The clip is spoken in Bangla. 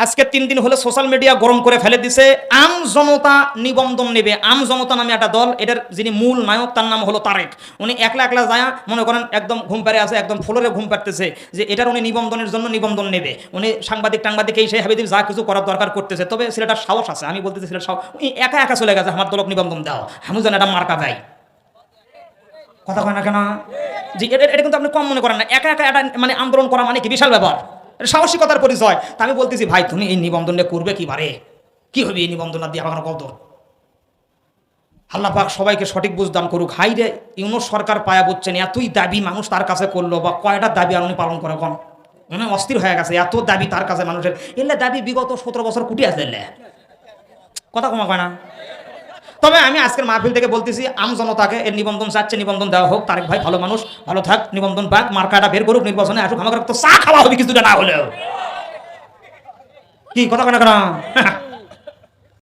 আজকে 3 দিন হলো সোশ্যাল মিডিয়া গরম করে ফেলে দিছে। আম জনতা নিবন্ধন নেবে। আম জনতা নামে একটা দল, এটার যিনি মূল নায়ক তার নাম হলো তারেক। উনি একলা একলা যায়, মনে করেন একদম ঘুম পাড়ে আছে, একদম ফ্লোরে ঘুম পাড়তেছে যে এটার উনি নিবন্ধনের জন্য নিবন্ধন নেবে। উনি সাংবাদিক এই সেই হাবিব যা কিছু করার দরকার করতেছে। তবে ছেলেটার সাহস আছে, আমি বলতেছি ছেলেটার সাহস। উনি একা একা চলে গেছে, আমার দলক নিবন্ধন দাও, আমি যেন এটা মার্কা দেয়। কথা কয় না কেন? জি, এটা কিন্তু আপনি কম মনে করেন না। একা একা এটা মানে আন্দোলন করা মানে কি বিশাল ব্যাপার, এটা সাহসিকতার পরিচয়। তা আমি বলতেছি ভাই তুমি এই নিবন্ধনটা করবে কি বারে, কি হবে এই নিবন্ধন দিয়ে আমার কত? আল্লাহ পাক সবাইকে সঠিক বুঝদান করুক। হাই রে, ইউনুস সরকার পায়া বুঝছেন, এতই দাবি মানুষ তার কাছে করলো, বা কয়টা দাবি আর উনি পালন করে কম, মানে অস্থির হয়ে গেছে, এত দাবি তার কাছে মানুষের। এলে দাবি বিগত 17 বছর কুটি আছে এলে, কথা কমা কয় না। তবে আমি আজকের মাহফিল থেকে বলতেছি আম জনতাকে এর নিবন্ধন চাচ্ছে, নিবন্ধন দেওয়া হোক। তারেক ভাই ভালো মানুষ, ভালো থাক, নিবন্ধন পাক, মার্কাটা বের করুক, নির্বাচনে আসুক, আমাকে তো চা খাওয়া হবে কিছুটা না হলেও। কি কথা কয় না কেন?